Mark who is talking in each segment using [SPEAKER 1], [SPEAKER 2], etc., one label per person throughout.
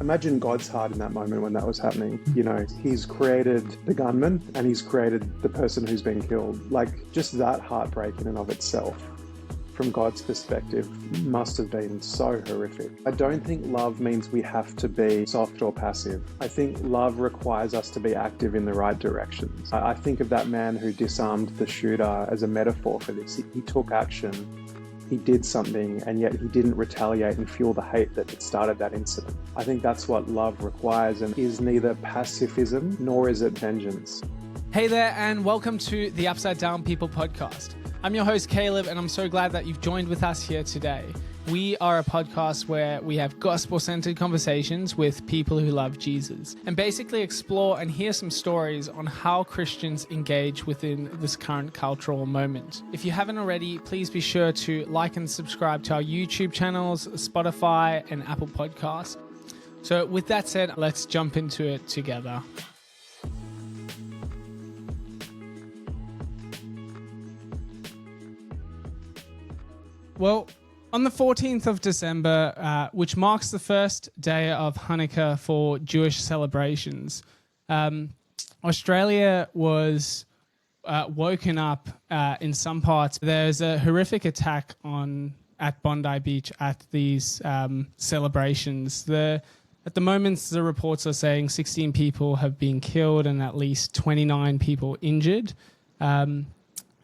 [SPEAKER 1] Imagine God's heart in that moment when that was happening. You know, he's created the gunman and he's created the person who's been killed. Like, just that heartbreak in and of itself, from God's perspective, must have been so horrific. I don't think love means we have to be soft or passive. I think love requires us to be active in the right directions. I think of that man who disarmed the shooter as a metaphor for this. He took action, he did something, and yet he didn't retaliate and fuel the hate that had started that incident. I think that's what love requires, and is neither pacifism nor is it vengeance.
[SPEAKER 2] Hey there, and welcome to the Upside Down People podcast. I'm your host, Caleb, and I'm so glad that you've joined with us here today. We are a podcast where we have gospel-centered conversations with people who love Jesus and basically explore and hear some stories on how Christians engage within this current cultural moment. If you haven't already, please be sure to like and subscribe to our YouTube channels, Spotify, and Apple Podcasts. So with that said, let's jump into it together. Well, on the 14th of December, which marks the first day of Hanukkah for Jewish celebrations, Australia was woken up in some parts. There's a horrific attack at Bondi Beach at these celebrations. At the moment, the reports are saying 16 people have been killed and at least 29 people injured.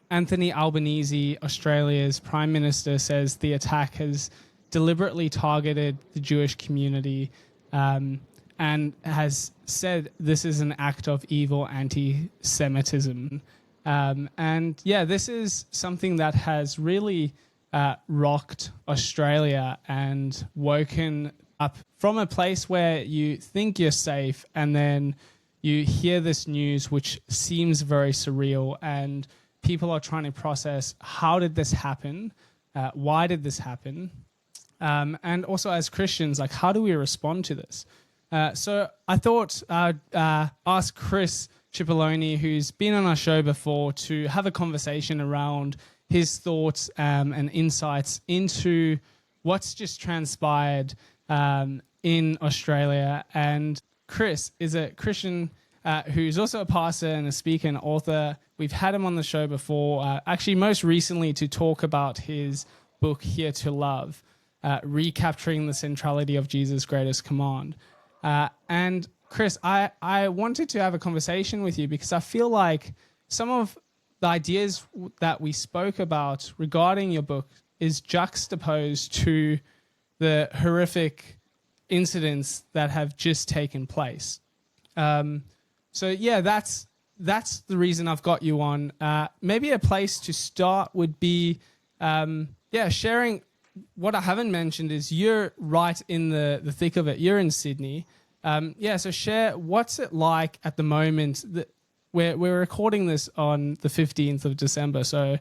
[SPEAKER 2] Anthony Albanese, Australia's Prime Minister, says the attack has deliberately targeted the Jewish community and has said this is an act of evil anti-Semitism. This is something that has really rocked Australia and woken up from a place where you think you're safe, and then you hear this news which seems very surreal, and people are trying to process, how did this happen? Why did this happen? And also as Christians, like, how do we respond to this? So I thought I'd ask Chris Cipollone, who's been on our show before, to have a conversation around his thoughts and insights into what's just transpired in Australia. And Chris is a Christian who's also a pastor and a speaker and author. We've had him on the show before, actually most recently to talk about his book, Here to Love, recapturing the centrality of Jesus' greatest command. And Chris, I wanted to have a conversation with you because I feel like some of the ideas that we spoke about regarding your book is juxtaposed to the horrific incidents that have just taken place. So yeah, that's the reason I've got you on. Maybe a place to start would be, sharing. What I haven't mentioned is you're right in the thick of it. You're in Sydney. So share, what's it like at the moment that we're recording this on the 15th of December. So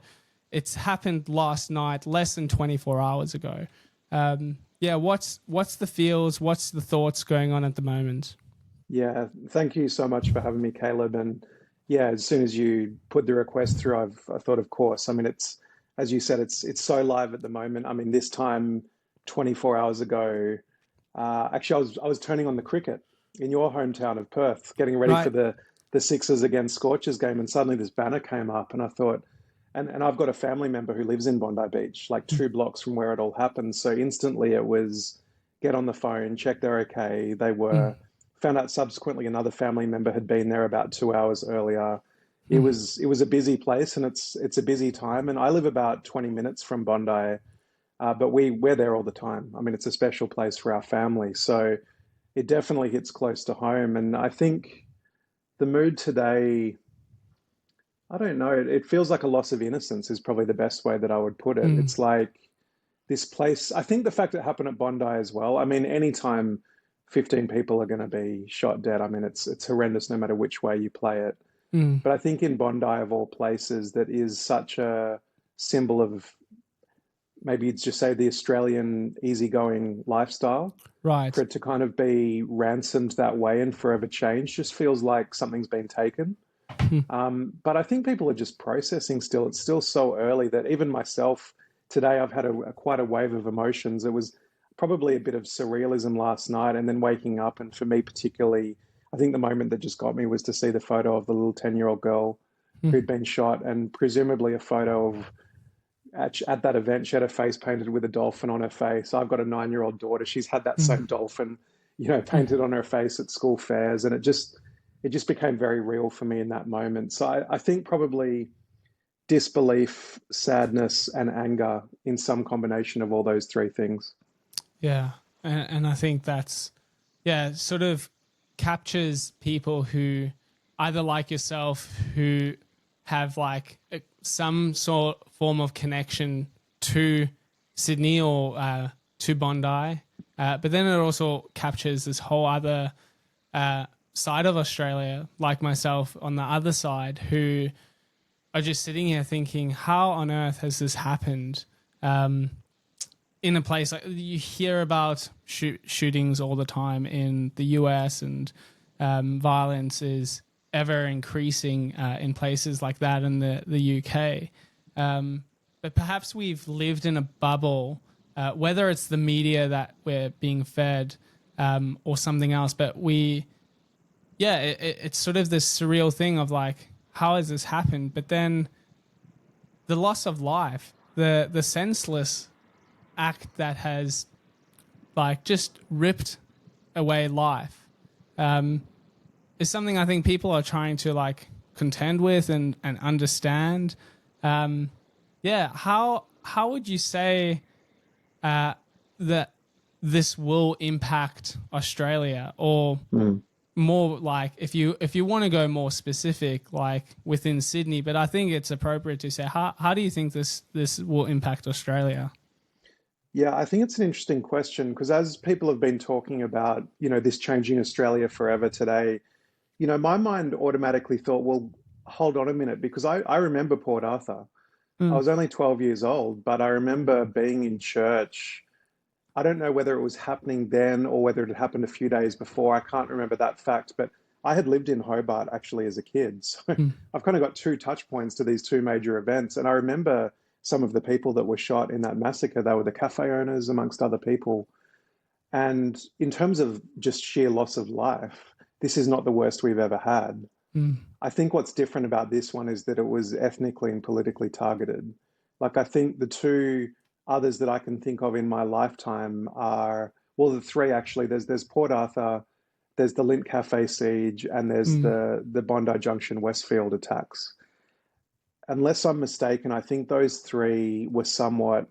[SPEAKER 2] it's happened last night, less than 24 hours ago. What's the feels? What's the thoughts going on at the moment?
[SPEAKER 1] Yeah, thank you so much for having me, Caleb. And yeah, as soon as you put the request through, I thought, of course. I mean, it's, as you said, it's so live at the moment. I mean, this time, 24 hours ago, actually, I was turning on the cricket in your hometown of Perth, getting ready for the Sixers against Scorchers game, and suddenly this banner came up, and I thought, and I've got a family member who lives in Bondi Beach, like 2 blocks from where it all happened. So instantly it was get on the phone, check they're okay. They were. Found out subsequently another family member had been there about 2 hours earlier. It was a busy place, and it's a busy time. And I live about 20 minutes from Bondi, but we're there all the time. I mean, it's a special place for our family, so it definitely hits close to home. And I think the mood today, I don't know, it feels like a loss of innocence is probably the best way that I would put it. It's like this place. I think the fact it happened at Bondi as well. I mean, anytime 15 people are going to be shot dead, I mean, it's horrendous no matter which way you play it. But I think in Bondi, of all places, that is such a symbol of, maybe you'd just say, the Australian easygoing lifestyle.
[SPEAKER 2] Right.
[SPEAKER 1] For it to kind of be ransomed that way and forever changed just feels like something's been taken. But I think people are just processing still. It's still so early that even myself, today I've had quite a wave of emotions. probably a bit of surrealism last night, and then waking up. And for me particularly, I think the moment that just got me was to see the photo of the little 10-year-old girl who'd been shot, and presumably a photo of at that event, she had her face painted with a dolphin on her face. I've got a 9-year-old daughter. She's had that same dolphin, painted on her face at school fairs, and it just became very real for me in that moment. So I think probably disbelief, sadness, and anger in some combination of all those three things.
[SPEAKER 2] Yeah. And I think that's, sort of captures people who either like yourself, who have like some sort form of connection to Sydney or to Bondi. But then it also captures this whole other side of Australia, like myself on the other side, who are just sitting here thinking, how on earth has this happened? In a place like you hear about shootings all the time in the US, and violence is ever increasing in places like that in the UK. But perhaps we've lived in a bubble, whether it's the media that we're being fed or something else, but it's sort of this surreal thing of like, how has this happened? But then the loss of life, the senseless act that has like just ripped away life is something I think people are trying to like contend with and understand. How would you say that this will impact Australia, or more like if you want to go more specific, like within Sydney? But I think it's appropriate to say, how do you think this will impact Australia?
[SPEAKER 1] Yeah, I think it's an interesting question because as people have been talking about, this changing Australia forever today, my mind automatically thought, well, hold on a minute, because I remember Port Arthur. I was only 12 years old, but I remember being in church. I don't know whether it was happening then or whether it had happened a few days before. I can't remember that fact, but I had lived in Hobart actually as a kid. So I've kind of got two touch points to these two major events. And I remember some of the people that were shot in that massacre. They were the cafe owners, amongst other people. And in terms of just sheer loss of life, this is not the worst we've ever had. I think what's different about this one is that it was ethnically and politically targeted. Like, I think the two others that I can think of in my lifetime are, well, the three actually. There's Port Arthur, there's the Lint Cafe siege, and there's the Bondi Junction Westfield attacks. Unless I'm mistaken, I think those three were somewhat,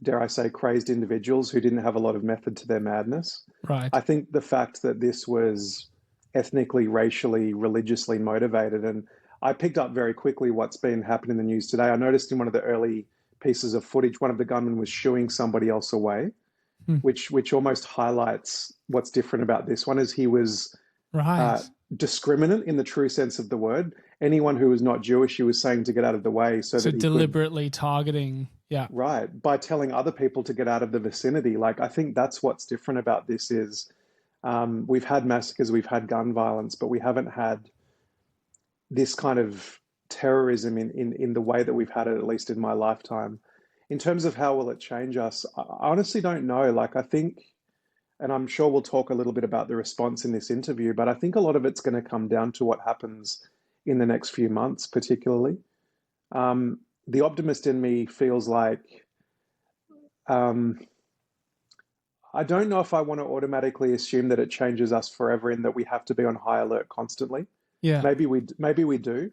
[SPEAKER 1] dare I say, crazed individuals who didn't have a lot of method to their madness.
[SPEAKER 2] Right.
[SPEAKER 1] I think the fact that this was ethnically, racially, religiously motivated, and I picked up very quickly what's been happening in the news today. I noticed in one of the early pieces of footage, one of the gunmen was shooing somebody else away, which almost highlights what's different about this one. Is he was discriminant in the true sense of the word. Anyone who was not Jewish, he was saying to get out of the way, so that he
[SPEAKER 2] deliberately targeting. Yeah,
[SPEAKER 1] right, by telling other people to get out of the vicinity. Like, I think that's what's different about this is we've had massacres, we've had gun violence, but we haven't had this kind of terrorism in the way that we've had it, at least in my lifetime. In terms of how will it change us, I honestly don't know. Like, I think, and I'm sure we'll talk a little bit about the response in this interview, but I think a lot of it's going to come down to what happens in the next few months, particularly. The optimist in me feels like I don't know if I want to automatically assume that it changes us forever, in that we have to be on high alert constantly.
[SPEAKER 2] Yeah.
[SPEAKER 1] Maybe we do.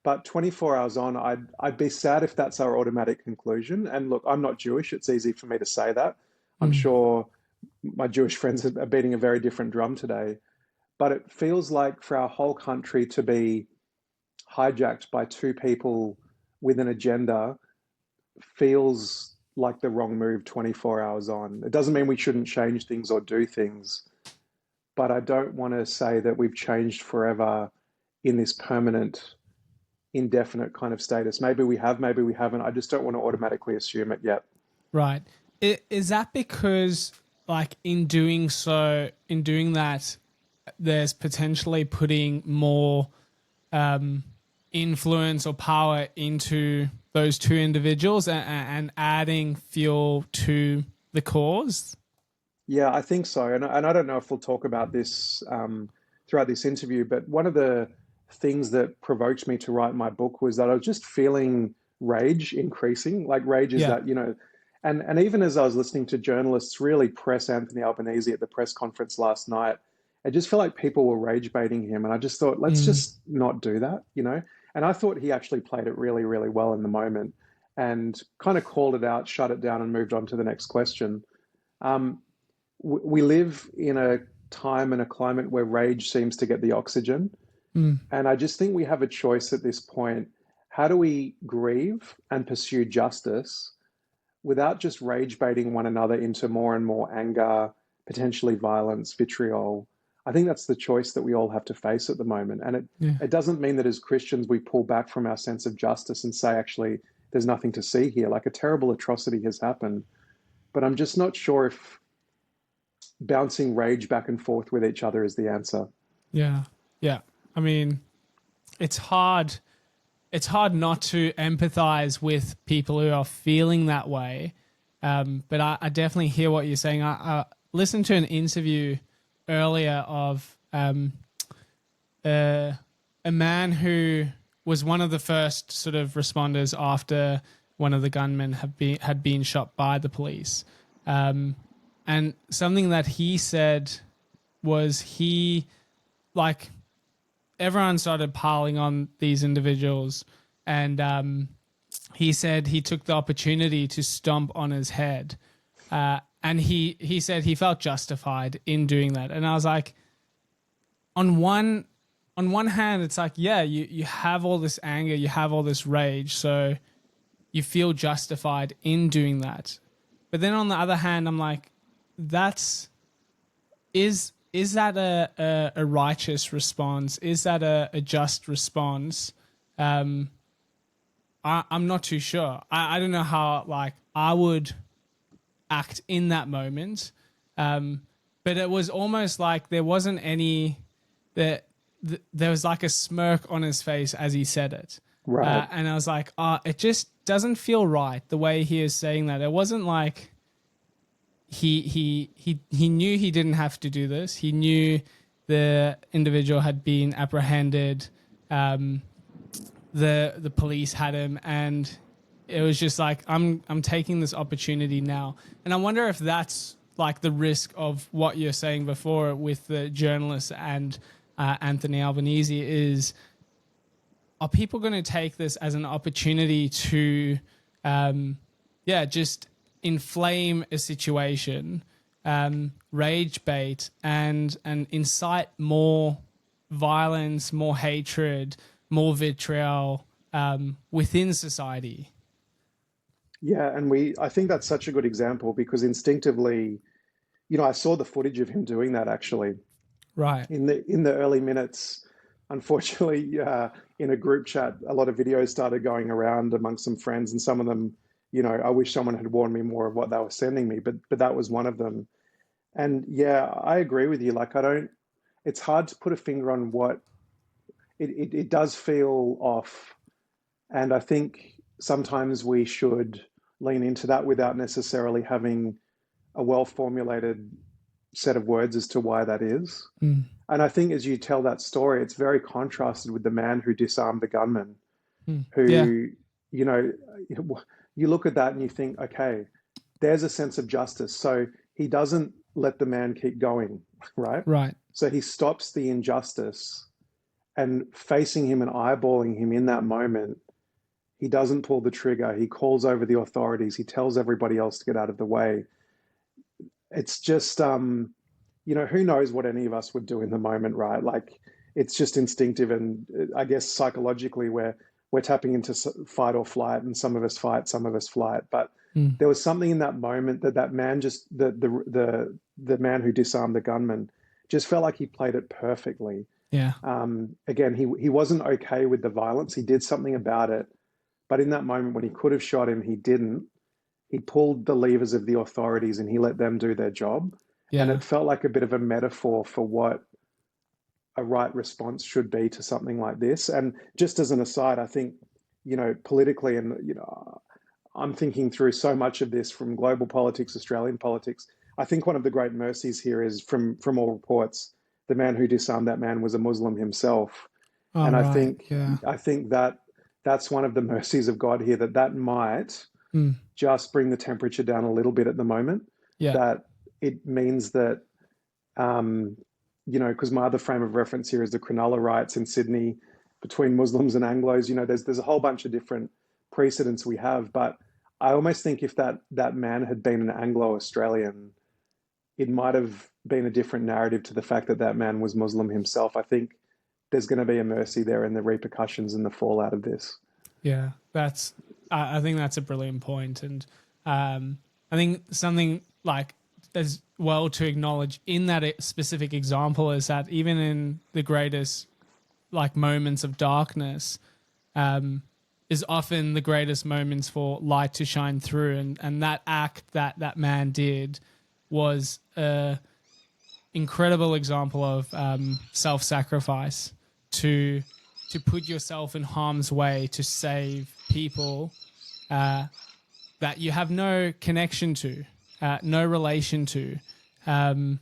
[SPEAKER 1] But 24 hours on, I'd be sad if that's our automatic conclusion. And look, I'm not Jewish. It's easy for me to say that. I'm sure my Jewish friends are beating a very different drum today. But it feels like for our whole country to be hijacked by two people with an agenda feels like the wrong move 24 hours on. It doesn't mean we shouldn't change things or do things, but I don't want to say that we've changed forever in this permanent, indefinite kind of status. Maybe we have, maybe we haven't. I just don't want to automatically assume it yet.
[SPEAKER 2] Right. Is that because, like, in doing that, there's potentially putting more influence or power into those two individuals and adding fuel to the cause?
[SPEAKER 1] Yeah, I think so. And I don't know if we'll talk about this throughout this interview, but one of the things that provoked me to write my book was that I was just feeling rage increasing. Like rage is
[SPEAKER 2] Yeah.
[SPEAKER 1] that, and even as I was listening to journalists really press Anthony Albanese at the press conference last night, I just felt like people were rage baiting him. And I just thought, let's
[SPEAKER 2] Mm.
[SPEAKER 1] just not do that. And I thought he actually played it really, really well in the moment and kind of called it out, shut it down, and moved on to the next question. Um, we live in a time and a climate where rage seems to get the oxygen.
[SPEAKER 2] Mm.
[SPEAKER 1] And I just think we have a choice at this point. How do we grieve and pursue justice without just rage baiting one another into more and more anger, potentially violence, vitriol? I think that's the choice that we all have to face at the moment. And
[SPEAKER 2] Yeah.
[SPEAKER 1] it doesn't mean that as Christians we pull back from our sense of justice and say, actually, there's nothing to see here. Like a terrible atrocity has happened. But I'm just not sure if bouncing rage back and forth with each other is the answer.
[SPEAKER 2] Yeah. Yeah. I mean, it's hard. It's hard not to empathize with people who are feeling that way. But I definitely hear what you're saying. I listened to an interview earlier of a man who was one of the first sort of responders after one of the gunmen had been shot by the police. And something that he said was everyone started piling on these individuals, and he said he took the opportunity to stomp on his head. And he said he felt justified in doing that. And I was like, on one hand, it's like, yeah, you have all this anger, you have all this rage, so you feel justified in doing that. But then on the other hand, I'm like, is that a righteous response? Is that a just response? I'm not too sure. I don't know how I would act in that moment. But it was almost like there wasn't any that there was like a smirk on his face as he said it.
[SPEAKER 1] Right.
[SPEAKER 2] And I was like, it just doesn't feel right the way he is saying that. It wasn't like he knew he didn't have to do this. He knew the individual had been apprehended. The police had him, and it was just like, I'm taking this opportunity now. And I wonder if that's like the risk of what you're saying before with the journalists and Anthony Albanese is, are people going to take this as an opportunity to, just inflame a situation, rage bait, and incite more violence, more hatred, more vitriol within society?
[SPEAKER 1] Yeah, and I think that's such a good example because instinctively, I saw the footage of him doing that actually
[SPEAKER 2] Right.
[SPEAKER 1] in the early minutes. Unfortunately, in a group chat, a lot of videos started going around among some friends, and some of them, I wish someone had warned me more of what they were sending me, but that was one of them. And yeah, I agree with you. Like, it's hard to put a finger on what it does feel off. And I think sometimes we should lean into that without necessarily having a well-formulated set of words as to why that is.
[SPEAKER 2] Mm.
[SPEAKER 1] And I think as you tell that story, it's very contrasted with the man who disarmed the gunman,
[SPEAKER 2] Yeah.
[SPEAKER 1] who, you know, you look at that and you think, okay, there's a sense of justice. So he doesn't let the man keep going, right?
[SPEAKER 2] Right.
[SPEAKER 1] So he stops the injustice, and facing him and eyeballing him in that moment, he doesn't pull the trigger. He calls over the authorities. He tells everybody else to get out of the way. It's just, who knows what any of us would do in the moment, right? Like, it's just instinctive, and I guess psychologically, we're tapping into fight or flight, and some of us fight, some of us flight. But there was something in that moment that man just the man who disarmed the gunman just felt like he played it perfectly.
[SPEAKER 2] Yeah.
[SPEAKER 1] Again, he wasn't okay with the violence. He did something about it, but in that moment when he could have shot him, he didn't. He pulled the levers of the authorities and he let them do their job.
[SPEAKER 2] Yeah.
[SPEAKER 1] And it felt like a bit of a metaphor for what a right response should be to something like this. And just as an aside, I think, politically, and, I'm thinking through so much of this from global politics, Australian politics. I think one of the great mercies here is from all reports, the man who disarmed that man was a Muslim himself.
[SPEAKER 2] Oh,
[SPEAKER 1] And
[SPEAKER 2] right. Yeah.
[SPEAKER 1] I think that that's one of the mercies of God here, that that might
[SPEAKER 2] Mm.
[SPEAKER 1] just bring the temperature down a little bit at the moment.
[SPEAKER 2] Yeah.
[SPEAKER 1] That it means that, um, because my other frame of reference here is the Cronulla riots in Sydney between Muslims and Anglos. There's a whole bunch of different precedents we have, but I almost think if that man had been an Anglo-Australian, it might have been a different narrative to the fact that that man was Muslim himself. I think there's going to be a mercy there in the repercussions and the fallout of this.
[SPEAKER 2] Yeah. I think that's a brilliant point. And I think something like as well to acknowledge in that specific example is that even in the greatest like moments of darkness, is often the greatest moments for light to shine through. And that act that man did was a incredible example of self-sacrifice to put yourself in harm's way to save people that you have no connection to, no relation to. And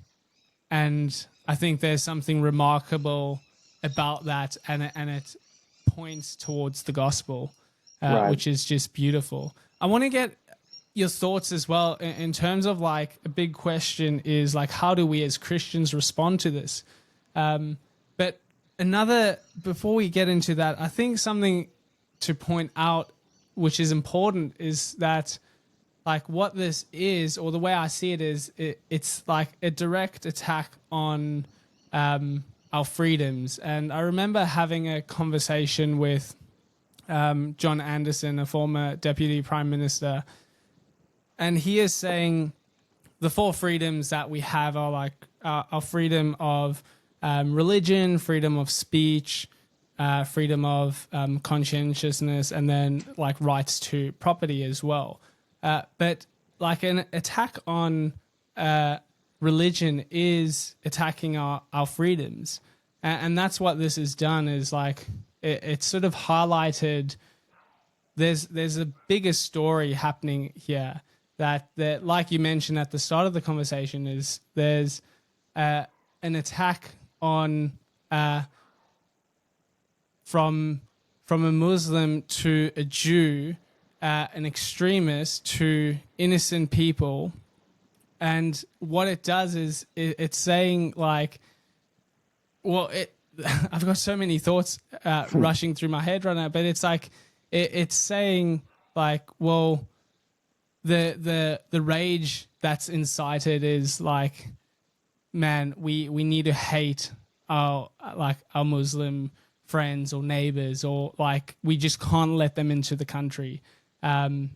[SPEAKER 2] I think there's something remarkable about that, and it points towards the gospel,
[SPEAKER 1] Right.
[SPEAKER 2] which is just beautiful. I want to get your thoughts as well in terms of like a big question is like, how do we as Christians respond to this? But before we get into that, I think something to point out, which is important, is that like what this is, or the way I see it is, it's like a direct attack on our freedoms. And I remember having a conversation with John Anderson, a former deputy prime minister, and he is saying the four freedoms that we have are like our freedom of religion, freedom of speech, freedom of conscientiousness, and then like rights to property as well. But like an attack on religion is attacking our freedoms. And that's what this has done, is like it's sort of highlighted there's a bigger story happening here that like you mentioned at the start of the conversation, is there's an attack on from a Muslim to a Jew, an extremist to innocent people. And what it does is it's saying like, well, I've got so many thoughts rushing through my head right now, but it's like it's saying like, well, the rage that's incited is like, man, we need to hate our Muslim friends or neighbors, or like we just can't let them into the country. And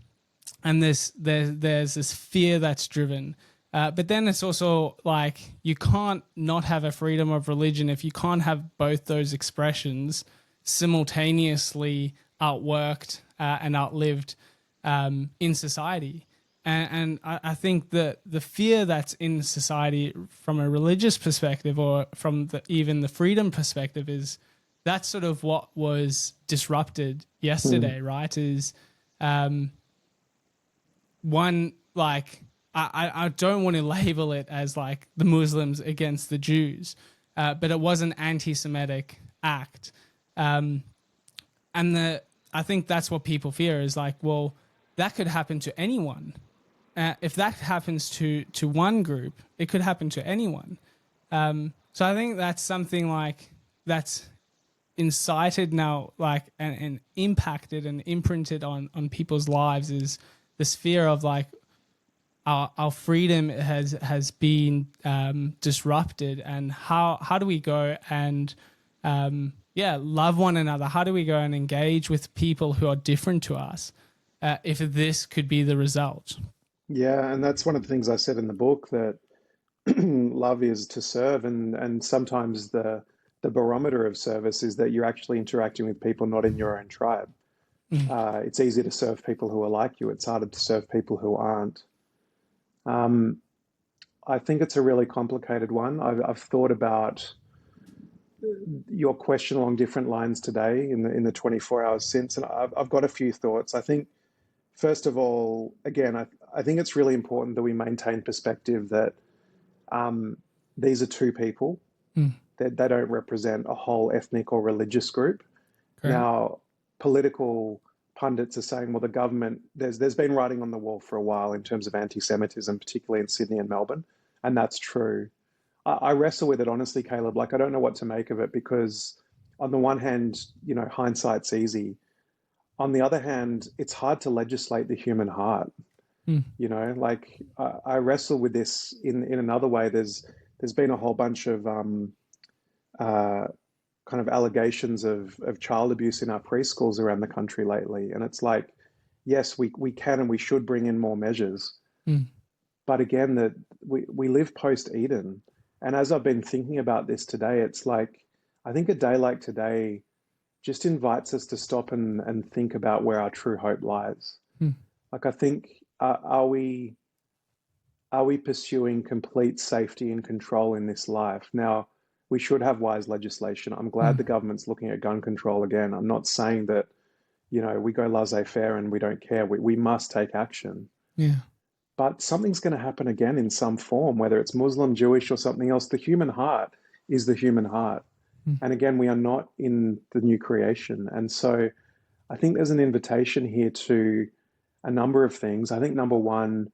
[SPEAKER 2] there's this fear that's driven. But then it's also like you can't not have a freedom of religion if you can't have both those expressions simultaneously outworked and outlived in society. And I think that the fear that's in society from a religious perspective, or from even the freedom perspective, is that's sort of what was disrupted yesterday, right? Is one, like, I don't want to label it as like the Muslims against the Jews, but it was an anti-Semitic act. And I think that's what people fear, is like, well, that could happen to anyone. If that happens to one group, it could happen to anyone. So I think that's something like that's incited now, like, and impacted and imprinted on people's lives, is this fear of like our freedom has been disrupted, and how do we go and love one another? How do we go and engage with people who are different to us if this could be the result?
[SPEAKER 1] Yeah, and that's one of the things I said in the book, that love is to serve, and sometimes the barometer of service is that you're actually interacting with people not in your own tribe. It's easy to serve people who are like you. It's harder to serve people who aren't. I think it's a really complicated one. I've thought about your question along different lines today in the 24 hours since, and I've got a few thoughts. I think First of all, again, I think it's really important that we maintain perspective that these are two people,
[SPEAKER 2] Mm,
[SPEAKER 1] that they don't represent a whole ethnic or religious group.
[SPEAKER 2] great.
[SPEAKER 1] Now, political pundits are saying, well, the government, there's been writing on the wall for a while in terms of anti-Semitism, particularly in Sydney and Melbourne, and that's true. I wrestle with it honestly, Caleb. Like, I don't know what to make of it because, on the one hand, hindsight's easy. On the other hand, it's hard to legislate the human heart.
[SPEAKER 2] Mm,
[SPEAKER 1] Like I wrestle with this in another way. There's been a whole bunch of uh, kind of allegations of child abuse in our preschools around the country lately, and it's like, yes, we can and we should bring in more measures,
[SPEAKER 2] mm,
[SPEAKER 1] but again, that we live post Eden, and as I've been thinking about this today, it's like I think a day like today just invites us to stop and think about where our true hope lies.
[SPEAKER 2] mm,
[SPEAKER 1] Like I think, are we pursuing complete safety and control in this life? Now, we should have wise legislation. I'm glad
[SPEAKER 2] mm.
[SPEAKER 1] the government's looking at gun control again. I'm not saying that, we go laissez-faire and we don't care. We must take action.
[SPEAKER 2] Yeah.
[SPEAKER 1] But something's going to happen again in some form, whether it's Muslim, Jewish, or something else. The human heart is the human heart.
[SPEAKER 2] Mm,
[SPEAKER 1] And again, we are not in the new creation. And so I think there's an invitation here to a number of things. I think number one,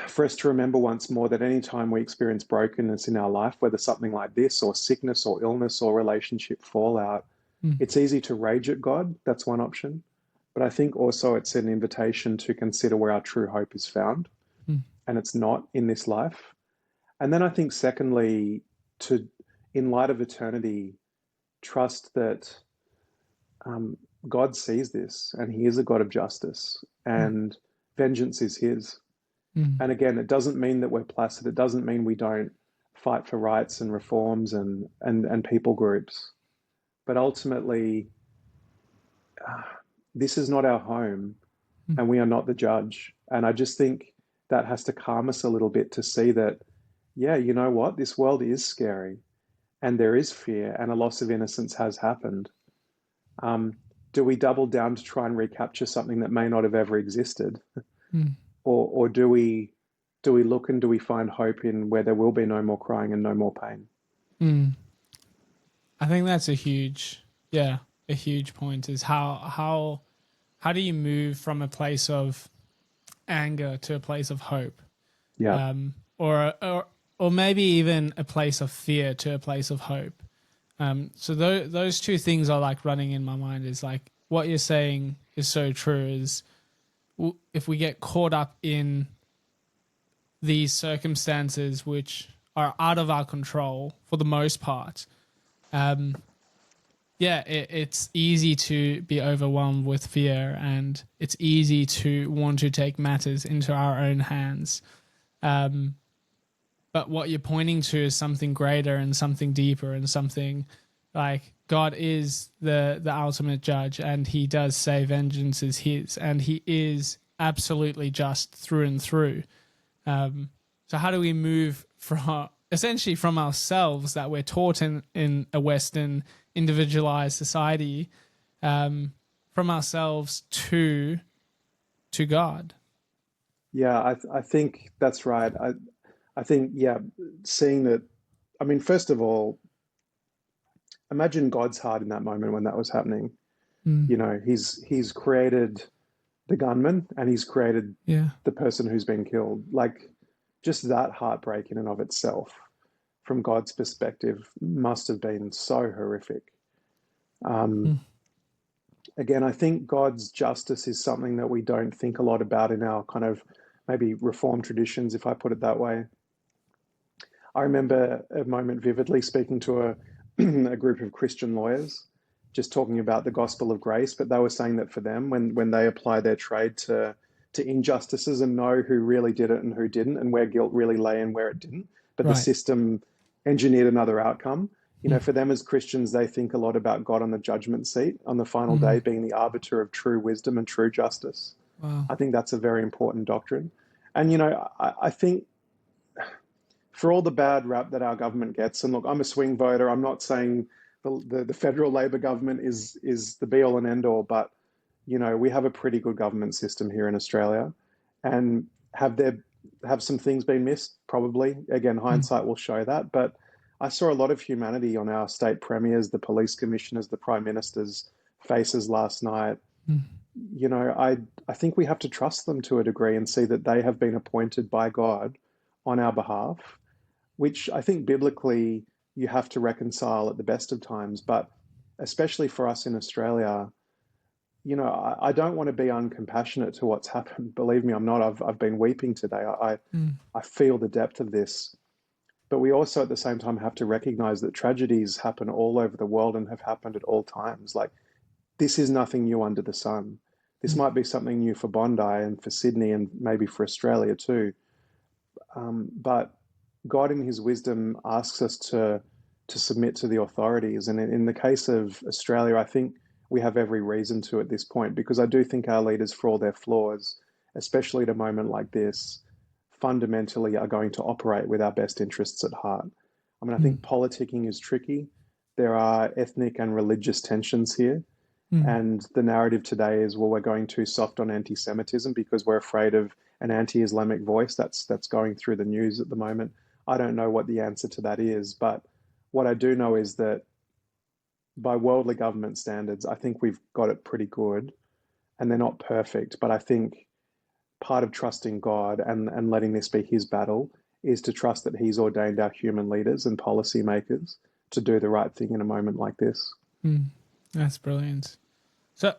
[SPEAKER 1] for us to remember once more that any time we experience brokenness in our life, whether something like this or sickness or illness or relationship fallout,
[SPEAKER 2] mm,
[SPEAKER 1] it's easy to rage at God. That's one option. But I think also it's an invitation to consider where our true hope is found,
[SPEAKER 2] mm,
[SPEAKER 1] and it's not in this life. And then I think, secondly, to, in light of eternity, trust that God sees this and He is a God of justice
[SPEAKER 2] mm,
[SPEAKER 1] and vengeance is His.
[SPEAKER 2] mm,
[SPEAKER 1] And again, it doesn't mean that we're placid. It doesn't mean we don't fight for rights and reforms and people groups. But ultimately, this is not our home
[SPEAKER 2] mm,
[SPEAKER 1] and we are not the judge. And I just think that has to calm us a little bit to see that, yeah, you know what? This world is scary and there is fear and a loss of innocence has happened. Um, do we double down to try and recapture something that may not have ever existed?
[SPEAKER 2] mm,
[SPEAKER 1] Or do we look and do we find hope in where there will be no more crying and no more pain?
[SPEAKER 2] mm. I think that's a huge point is how do you move from a place of anger to a place of hope,
[SPEAKER 1] Yeah,
[SPEAKER 2] or maybe even a place of fear to a place of hope. So those two things are like running in my mind. Is like what you're saying is so true. Is if we get caught up in these circumstances which are out of our control for the most part, it's easy to be overwhelmed with fear, and it's easy to want to take matters into our own hands. But what you're pointing to is something greater and something deeper and something like God is the ultimate judge, and He does say vengeance is His, and He is absolutely just through and through. So how do we move from essentially from ourselves that we're taught in a Western individualized society, from ourselves to God?
[SPEAKER 1] yeah, I think that's right. I think, yeah, seeing that, I mean, first of all, imagine God's heart in that moment when that was happening.
[SPEAKER 2] Mm,
[SPEAKER 1] He's created the gunman and He's created
[SPEAKER 2] yeah.
[SPEAKER 1] the person who's been killed. Like, just that heartbreak in and of itself, from God's perspective, must have been so horrific. Um,
[SPEAKER 2] Mm,
[SPEAKER 1] Again, I think God's justice is something that we don't think a lot about in our kind of maybe Reformed traditions, if I put it that way. I remember a moment vividly speaking to a group of Christian lawyers, just talking about the gospel of grace, but they were saying that for them, when they apply their trade to injustices and know who really did it and who didn't, and where guilt really lay and where it didn't, but the
[SPEAKER 2] right.
[SPEAKER 1] system engineered another outcome.
[SPEAKER 2] Mm,
[SPEAKER 1] For them as Christians, they think a lot about God on the judgment seat on the final
[SPEAKER 2] mm,
[SPEAKER 1] day being the arbiter of true wisdom and true justice.
[SPEAKER 2] wow.
[SPEAKER 1] I think that's a very important doctrine. And, I think for all the bad rap that our government gets, and look, I'm a swing voter. I'm not saying the federal Labor government is the be all and end all, but we have a pretty good government system here in Australia, and have some things been missed? Probably. Again,
[SPEAKER 2] Mm.
[SPEAKER 1] hindsight will show that, but I saw a lot of humanity on our state premiers, the police commissioners, the prime ministers' faces last night.
[SPEAKER 2] Mm.
[SPEAKER 1] I think we have to trust them to a degree and see that they have been appointed by God on our behalf, which I think biblically you have to reconcile at the best of times. But especially for us in Australia, I don't want to be uncompassionate to what's happened. Believe me, I'm not. I've been weeping today.
[SPEAKER 2] Mm.
[SPEAKER 1] I feel the depth of this. But we also at the same time have to recognize that tragedies happen all over the world and have happened at all times. Like, this is nothing new under the sun. This
[SPEAKER 2] Mm.
[SPEAKER 1] might be something new for Bondi and for Sydney and maybe for Australia too. But God, in His wisdom, asks us to submit to the authorities. And in the case of Australia, I think we have every reason to at this point, because I do think our leaders, for all their flaws, especially at a moment like this, fundamentally are going to operate with our best interests at heart. I mean, I
[SPEAKER 2] Mm.
[SPEAKER 1] think politicking is tricky. There are ethnic and religious tensions here.
[SPEAKER 2] Mm.
[SPEAKER 1] And the narrative today is, well, we're going too soft on anti-Semitism because we're afraid of an anti-Islamic voice that's going through the news at the moment. I don't know what the answer to that is, but what I do know is that by worldly government standards, I think we've got it pretty good, and they're not perfect. But I think part of trusting God and letting this be His battle is to trust that He's ordained our human leaders and policymakers to do the right thing in a moment like this.
[SPEAKER 2] Mm. That's brilliant. So,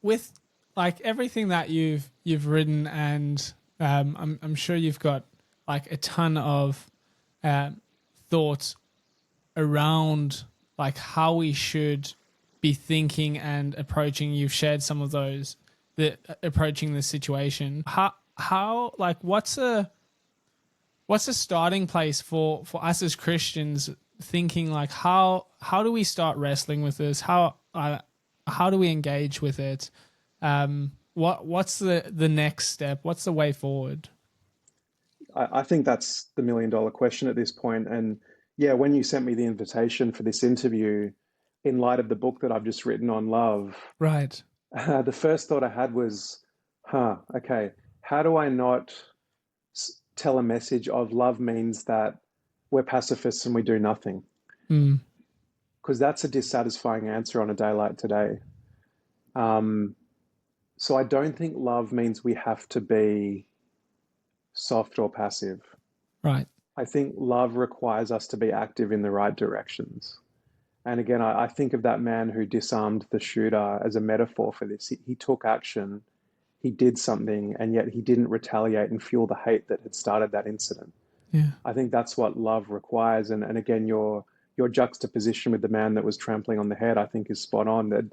[SPEAKER 2] with like everything that you've written, and I'm sure you've got like a ton of thoughts around like how we should be thinking and approaching. You've shared some of those, the approaching the situation. How like what's a starting place for us as Christians thinking like how do we start wrestling with this? How do we engage with it? What's the next step? What's the way forward?
[SPEAKER 1] I think that's the $1 million question at this point. And yeah, when you sent me the invitation for this interview, in light of the book that I've just written on love,
[SPEAKER 2] Right.
[SPEAKER 1] the first thought I had was, okay, how do I not tell a message of love means that we're pacifists and we do nothing?
[SPEAKER 2] Mm.
[SPEAKER 1] Because that's a dissatisfying answer on a day like today. So I don't think love means we have to be soft or passive.
[SPEAKER 2] Right.
[SPEAKER 1] I think love requires us to be active in the right directions. And again, I think of that man who disarmed the shooter as a metaphor for this. He took action, he did something, and yet he didn't retaliate and fuel the hate that had started that incident.
[SPEAKER 2] Yeah.
[SPEAKER 1] I think that's what love requires. And again, your juxtaposition with the man that was trampling on the head, I think, is spot on. That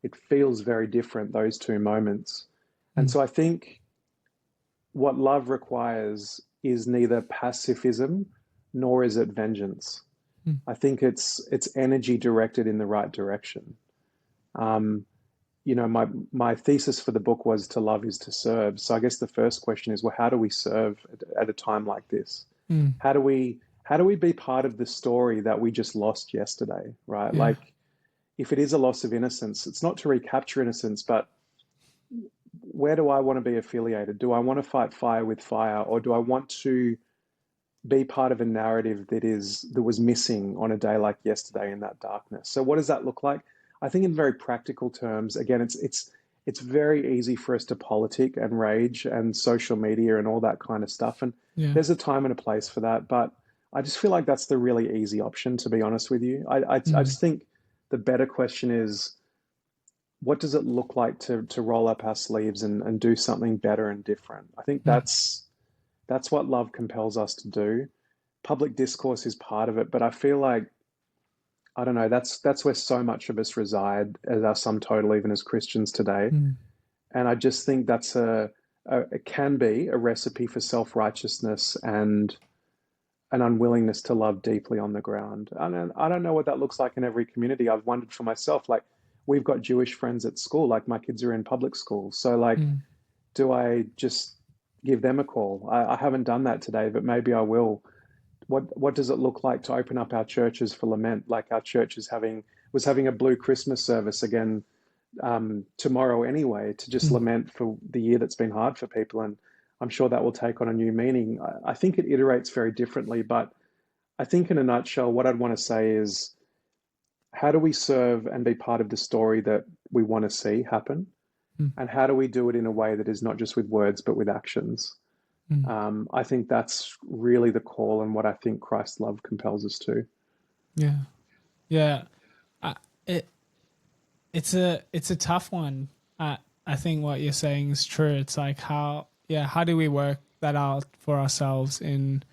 [SPEAKER 1] it feels very different, those two moments. And so I think what love requires is neither pacifism nor is it vengeance. I think it's energy directed in the right direction. My thesis for the book was to love is to serve. So I guess the first question is, well, how do we serve at a time like this?
[SPEAKER 2] Mm.
[SPEAKER 1] How do we be part of the story that we just lost yesterday, right?
[SPEAKER 2] Yeah.
[SPEAKER 1] Like, if it is a loss of innocence, it's not to recapture innocence, but where do I want to be affiliated? Do I want to fight fire with fire, or do I want to be part of a narrative that was missing on a day like yesterday in that darkness? So what does that look like? I think in very practical terms, again, it's very easy for us to politic and rage and social media and all that kind of stuff. And there's a time and a place for that. But I just feel like that's the really easy option, to be honest with you. I just think the better question is, what does it look like to roll up our sleeves and do something better and different? I think that's what love compels us to do. Public discourse is part of it, but I feel like, I don't know, that's where so much of us reside as our sum total, even as Christians today. And I just think that's it can be a recipe for self-righteousness and an unwillingness to love deeply on the ground. And I don't know what that looks like in every community. I've wondered for myself, like, we've got Jewish friends at school, like my kids are in public school. So like, do I just give them a call? I haven't done that today, but maybe I will. What does it look like to open up our churches for lament? Like, our church was having a Blue Christmas service again tomorrow anyway, to just lament for the year that's been hard for people. And I'm sure that will take on a new meaning. I think it iterates very differently, but I think in a nutshell, what I'd want to say is, how do we serve and be part of the story that we want to see happen? And how do we do it in a way that is not just with words, but with actions? I think that's really the call, and what I think Christ's love compels us to.
[SPEAKER 2] Yeah. Yeah. It it's a tough one. I think what you're saying is true. It's like how do we work that out for ourselves in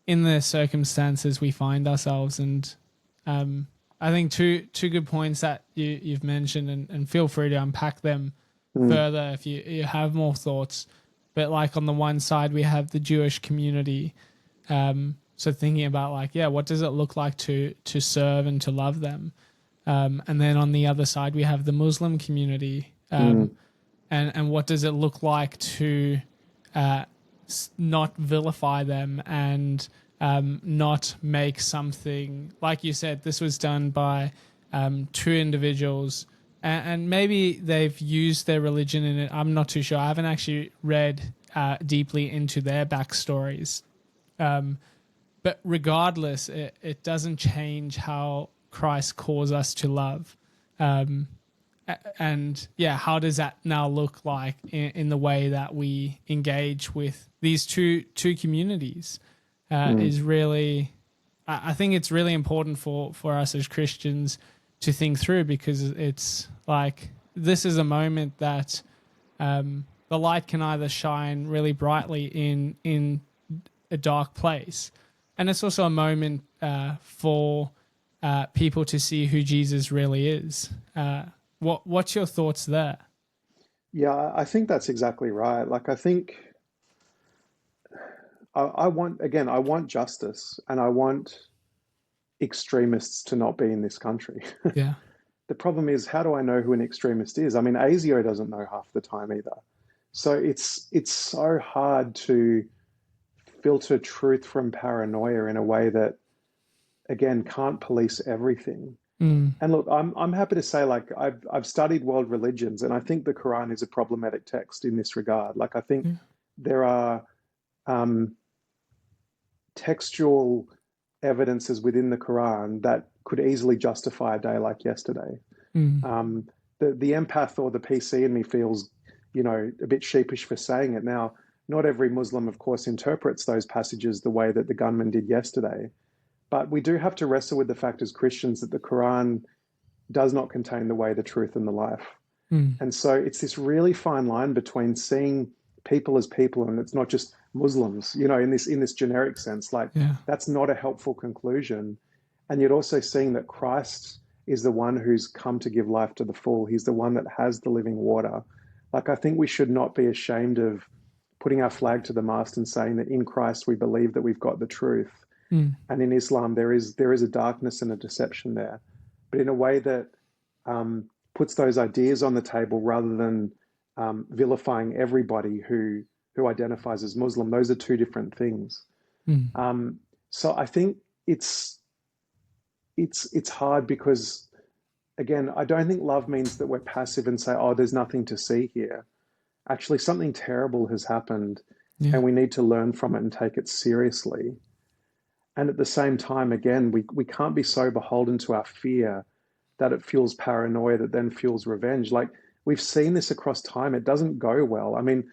[SPEAKER 2] the circumstances we find ourselves? And I think two good points that you've mentioned, and feel free to unpack them further if you have more thoughts. But like on the one side, we have the Jewish community. So thinking about like, what does it look like to serve and to love them? And then on the other side, we have the Muslim community. And what does it look like to not vilify them and not make something, like you said, this was done by two individuals, and maybe they've used their religion in it. I'm not too sure. I haven't actually read deeply into their backstories. But regardless, it doesn't change how Christ calls us to love. And how does that now look like in the way that we engage with these two communities? Is really, I think it's really important for us as Christians to think through, because it's like, this is a moment that the light can either shine really brightly in a dark place, and it's also a moment for people to see who Jesus really is. What's your thoughts there?
[SPEAKER 1] Yeah, I think that's exactly right. Like, I think I want justice, and I want extremists to not be in this country.
[SPEAKER 2] Yeah.
[SPEAKER 1] The problem is, how do I know who an extremist is? I mean, ASIO doesn't know half the time either. So it's so hard to filter truth from paranoia in a way that, again, can't police everything. And look, I'm happy to say, like, I've studied world religions, and I think the Quran is a problematic text in this regard. Like, I think there are textual evidences within the Quran that could easily justify a day like yesterday. The empath or the PC in me feels, a bit sheepish for saying it. Now, not every Muslim, of course, interprets those passages the way that the gunman did yesterday. But we do have to wrestle with the fact as Christians that the Quran does not contain the way, the truth, and the life. And so it's this really fine line between seeing people as people, and it's not just Muslims, in this generic sense. Like, that's not a helpful conclusion. And yet also seeing that Christ is the one who's come to give life to the full. He's the one that has the living water. Like, I think we should not be ashamed of putting our flag to the mast and saying that in Christ we believe that we've got the truth. And in Islam, there is a darkness and a deception there, but in a way that puts those ideas on the table rather than vilifying everybody who identifies as Muslim. Those are two different things. So I think it's hard because, again, I don't think love means that we're passive and say, oh, there's nothing to see here. Actually, something terrible has happened, and we need to learn from it and take it seriously. And at the same time, again, we can't be so beholden to our fear that it fuels paranoia that then fuels revenge. Like, we've seen this across time. It doesn't go well. I mean,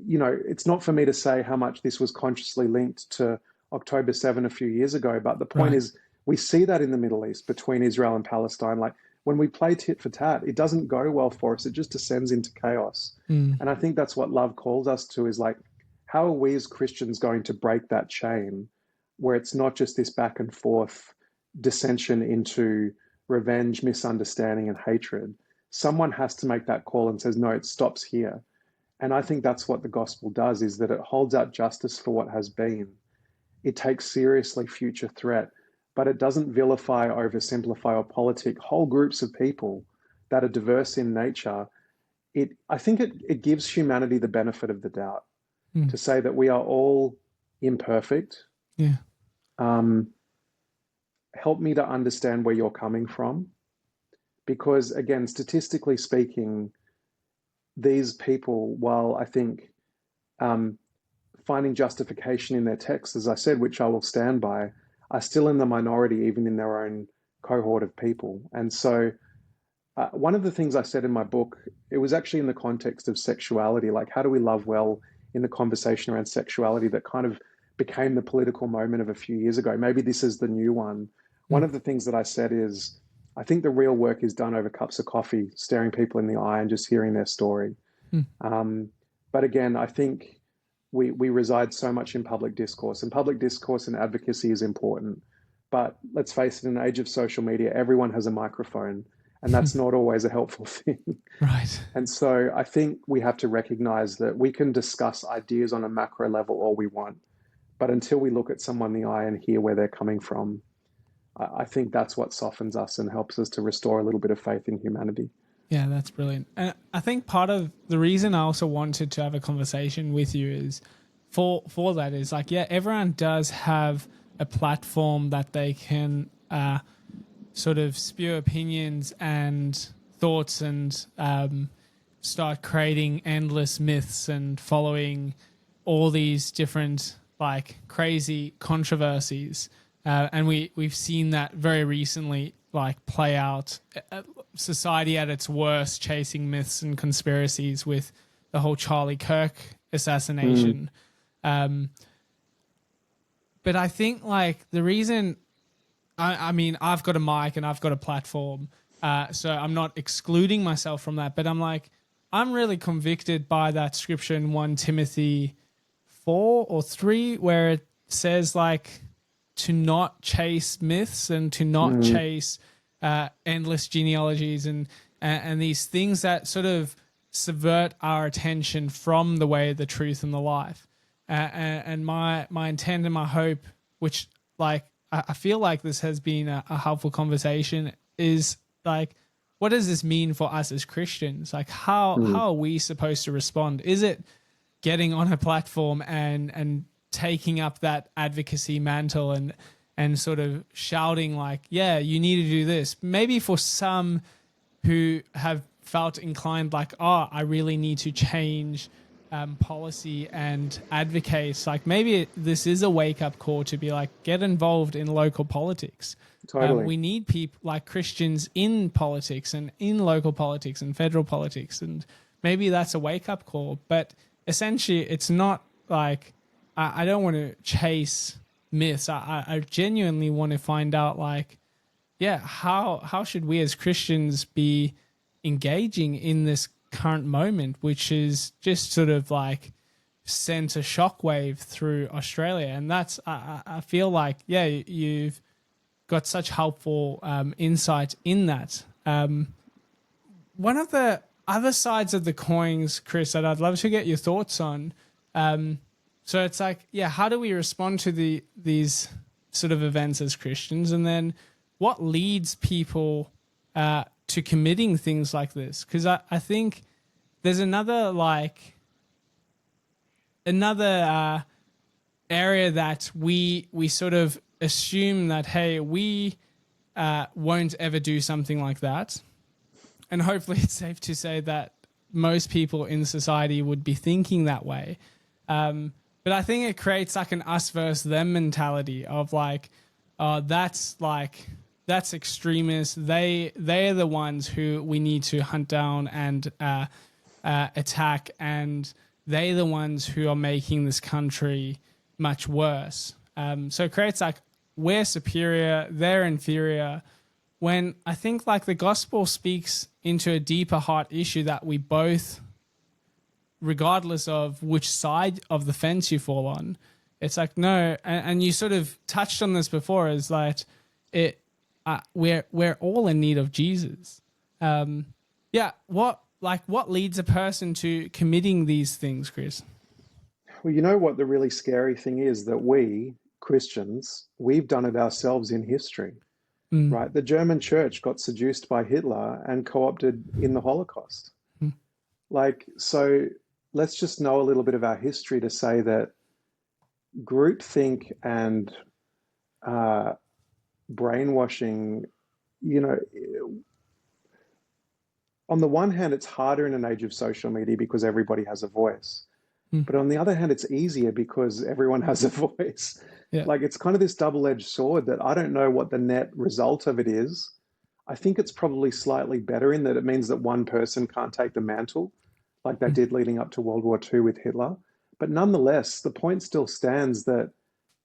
[SPEAKER 1] it's not for me to say how much this was consciously linked to October 7 a few years ago, but the point is, we see that in the Middle East between Israel and Palestine. Like, when we play tit for tat, it doesn't go well for us. It just descends into chaos. And I think that's what love calls us to, is like, how are we as Christians going to break that chain where it's not just this back and forth dissension into revenge, misunderstanding, and hatred? Someone has to make that call and says, no, it stops here. And I think that's what the gospel does, is that it holds out justice for what has been. It takes seriously future threat, but it doesn't vilify, oversimplify, or politic whole groups of people that are diverse in nature. I think it gives humanity the benefit of the doubt to say that we are all imperfect. Help me to understand where you're coming from, because again, statistically speaking, these people, while I think um, finding justification in their texts, as I said, which I will stand by, are still in the minority, even in their own cohort of people. And so, one of the things I said in my book, it was actually in the context of sexuality, like how do we love well in the conversation around sexuality that kind of became the political moment of a few years ago. Maybe this is the new one. One of the things that I said is, I think the real work is done over cups of coffee, staring people in the eye and just hearing their story. Um, but again, I think we reside so much in public discourse, and public discourse and advocacy is important. But let's face it, in an age of social media, everyone has a microphone, and that's not always a helpful thing.
[SPEAKER 2] Right.
[SPEAKER 1] And so I think we have to recognize that we can discuss ideas on a macro level all we want, but until we look at someone in the eye and hear where they're coming from, I think that's what softens us and helps us to restore a little bit of faith in humanity.
[SPEAKER 2] Yeah, that's brilliant. And I think part of the reason I also wanted to have a conversation with you is for that is like, yeah, everyone does have a platform that they can sort of spew opinions and thoughts and start creating endless myths and following all these different like crazy controversies. And we've seen that very recently like play out, society at its worst, chasing myths and conspiracies with the whole Charlie Kirk assassination. But I think like the reason, I mean, I've got a mic and I've got a platform, so I'm not excluding myself from that, but I'm really convicted by that scripture in 1 Timothy 4 or 3, where it says like to not chase myths and to not chase endless genealogies and these things that sort of subvert our attention from the way, the truth, and the life. And my intent and my hope, which like I feel like this has been a helpful conversation, is like, what does this mean for us as Christians? Like, how are we supposed to respond? Is it getting on a platform and taking up that advocacy mantle and sort of shouting like, yeah, you need to do this? Maybe for some who have felt inclined like, oh, I really need to change policy and advocate, like maybe this is a wake-up call to be like, get involved in local politics.
[SPEAKER 1] Totally.
[SPEAKER 2] We need people like Christians in politics and in local politics and federal politics, and maybe that's a wake-up call. But essentially, it's not like I don't want to chase myths. I genuinely want to find out like, yeah, how should we as Christians be engaging in this current moment, which is just sort of like sent a shockwave through Australia. And that's, I feel like, yeah, you've got such helpful insight in that. One of the other sides of the coins, Chris, that I'd love to get your thoughts on. So it's like, yeah, how do we respond to these sort of events as Christians? And then what leads people to committing things like this? Because I think there's another area that we sort of assume that, hey, we won't ever do something like that. And hopefully it's safe to say that most people in society would be thinking that way. But I think it creates like an us versus them mentality of like, that's extremist. They are the ones who we need to hunt down and attack, and they're the ones who are making this country much worse. So it creates like, we're superior, they're inferior, when I think like the gospel speaks into a deeper heart issue that we both, regardless of which side of the fence you fall on, it's like, no, and you sort of touched on this before, is like we're all in need of Jesus. What leads a person to committing these things, Chris?
[SPEAKER 1] Well, you know what the really scary thing is, that we Christians, we've done it ourselves in history, right? The German church got seduced by Hitler and co-opted in the Holocaust. Like, so let's just know a little bit of our history to say that groupthink and brainwashing, you know, on the one hand, it's harder in an age of social media because everybody has a voice.
[SPEAKER 2] Mm.
[SPEAKER 1] But on the other hand, it's easier because everyone has a voice.
[SPEAKER 2] Yeah.
[SPEAKER 1] Like it's kind of this double-edged sword that I don't know what the net result of it is. I think it's probably slightly better in that it means that one person can't take the mantle like they did leading up to World War II with Hitler. But nonetheless, the point still stands that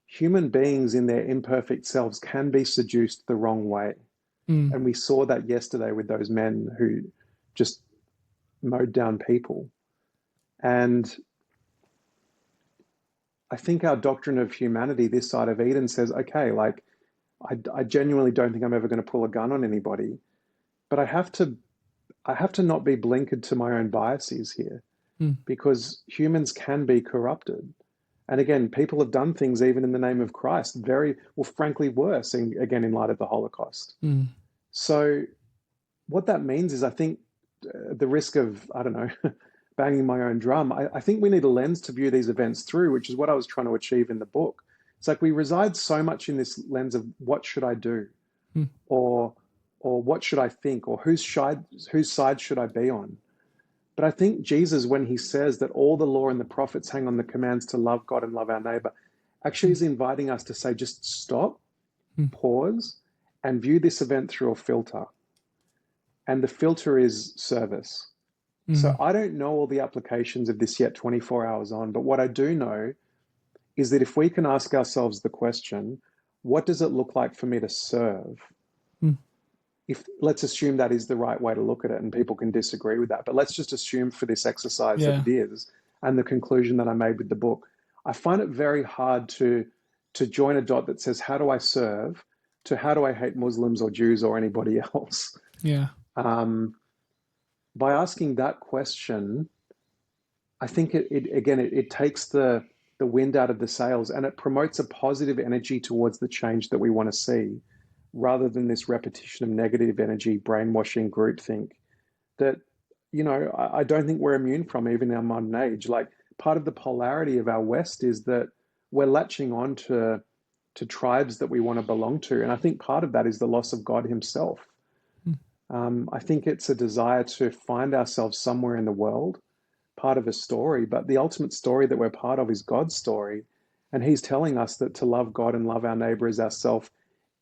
[SPEAKER 1] human beings in their imperfect selves can be seduced the wrong way.
[SPEAKER 2] Mm.
[SPEAKER 1] And we saw that yesterday with those men who just mowed down people. And I think our doctrine of humanity this side of Eden says, okay, like I genuinely don't think I'm ever going to pull a gun on anybody, but I have to not be blinkered to my own biases here
[SPEAKER 2] Mm.
[SPEAKER 1] because humans can be corrupted. And again, people have done things even in the name of Christ, very, well, frankly, worse, again, in light of the Holocaust.
[SPEAKER 2] Mm.
[SPEAKER 1] So what that means is I think the risk of, I don't know, banging my own drum, I think we need a lens to view these events through, which is what I was trying to achieve in the book. It's like we reside so much in this lens of what should I do, or what should I think, or whose side should I be on? But I think Jesus, when he says that all the law and the prophets hang on the commands to love God and love our neighbor, actually is inviting us to say, just stop, pause, and view this event through a filter. And the filter is service. So I don't know all the applications of this yet 24 hours on, but what I do know is that if we can ask ourselves the question, what does it look like for me to serve? If let's assume that is the right way to look at it, and people can disagree with that, but let's just assume for this exercise that it is, and the conclusion that I made with the book, I find it very hard to join a dot that says, how do I serve, to how do I hate Muslims or Jews or anybody else?
[SPEAKER 2] Yeah.
[SPEAKER 1] By asking that question, I think it takes the wind out of the sails, and it promotes a positive energy towards the change that we want to see, rather than this repetition of negative energy, brainwashing, groupthink that, I don't think we're immune from even in our modern age. Like part of the polarity of our West is that we're latching on to tribes that we want to belong to. And I think part of that is the loss of God himself. I think it's a desire to find ourselves somewhere in the world, part of a story, but the ultimate story that we're part of is God's story. And he's telling us that to love God and love our neighbor as ourselves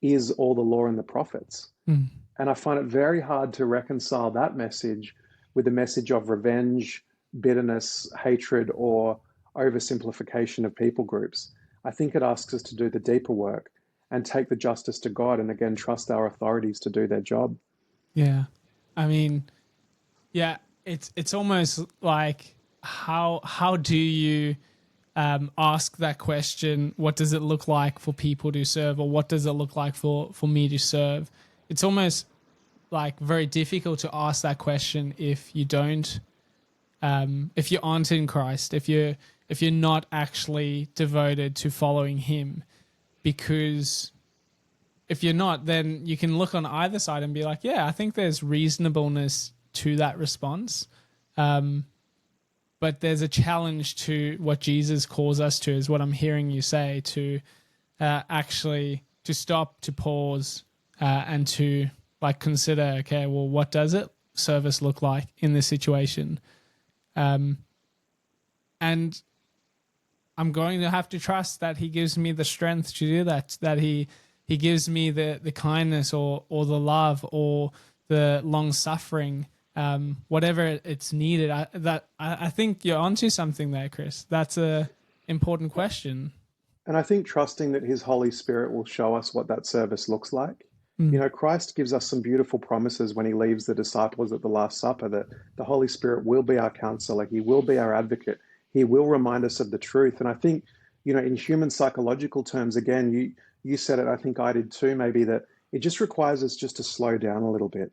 [SPEAKER 1] is all the law and the prophets. And I find it very hard to reconcile that message with the message of revenge, bitterness, hatred, or oversimplification of people groups. I think it asks us to do the deeper work and take the justice to God, and again, trust our authorities to do their job.
[SPEAKER 2] Yeah. I mean, yeah, it's almost like how do you ask that question, what does it look like for people to serve, or what does it look like for me to serve? It's almost like very difficult to ask that question if you don't, if you aren't in Christ, if you're not actually devoted to following him, because if you're not, then you can look on either side and be like, yeah, I think there's reasonableness to that response. But there's a challenge to what Jesus calls us to, is what I'm hearing you say, to actually to stop, to pause, and to like consider, okay, well, what does it service look like in this situation? And I'm going to have to trust that he gives me the strength to do that, that he gives me the kindness or the love or the long suffering, whatever it's needed. I think you're onto something there, Chris. That's a important question.
[SPEAKER 1] And I think trusting that his Holy Spirit will show us what that service looks like. Christ gives us some beautiful promises when he leaves the disciples at the Last Supper, that the Holy Spirit will be our counselor. He will be our advocate. He will remind us of the truth. And I think, in human psychological terms, again, you said it, I think I did too, maybe, that it just requires us just to slow down a little bit.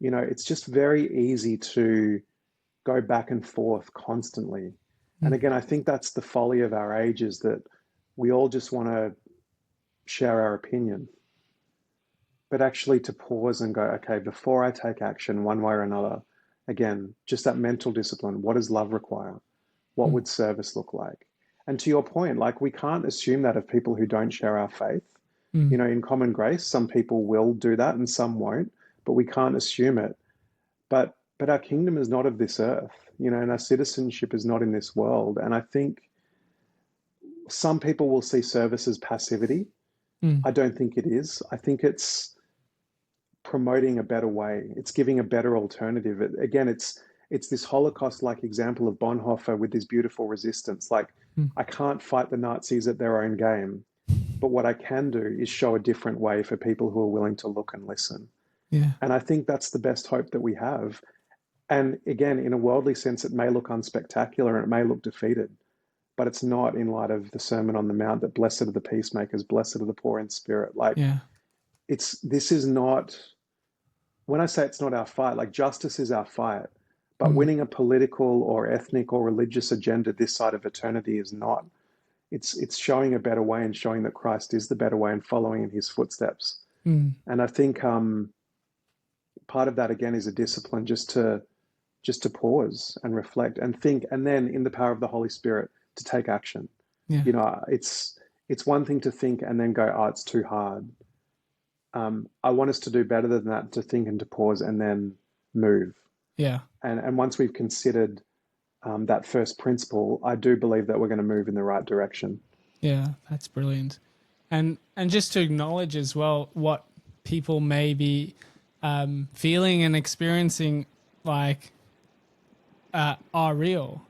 [SPEAKER 1] It's just very easy to go back and forth constantly. And again, I think that's the folly of our age, is that we all just want to share our opinion. But actually to pause and go, okay, before I take action one way or another, again, just that mental discipline. What does love require? What would service look like? And to your point, like, we can't assume that of people who don't share our faith. In common grace, some people will do that and some won't, but we can't assume it. But but our kingdom is not of this earth, and our citizenship is not in this world. And I think some people will see service as passivity. I don't think it is. I think it's promoting a better way. It's giving a better alternative. Again, it's this Holocaust-like example of Bonhoeffer with this beautiful resistance. Like, I can't fight the Nazis at their own game, but what I can do is show a different way for people who are willing to look and listen.
[SPEAKER 2] Yeah.
[SPEAKER 1] And I think that's the best hope that we have. And again, in a worldly sense, it may look unspectacular and it may look defeated, but it's not, in light of the Sermon on the Mount, that blessed are the peacemakers, blessed are the poor in spirit. Like,
[SPEAKER 2] Yeah.
[SPEAKER 1] this is not, when I say it's not our fight, like, justice is our fight, but winning a political or ethnic or religious agenda this side of eternity is not. It's showing a better way and showing that Christ is the better way and following in his footsteps. And I think part of that, again, is a discipline just to pause and reflect and think, and then in the power of the Holy Spirit to take action.
[SPEAKER 2] Yeah.
[SPEAKER 1] It's one thing to think and then go, oh, it's too hard. I want us to do better than that, to think and to pause and then move.
[SPEAKER 2] Yeah.
[SPEAKER 1] And once we've considered that first principle, I do believe that we're going to move in the right direction.
[SPEAKER 2] Yeah, that's brilliant. And just to acknowledge as well what people may be feeling and experiencing, like, are real.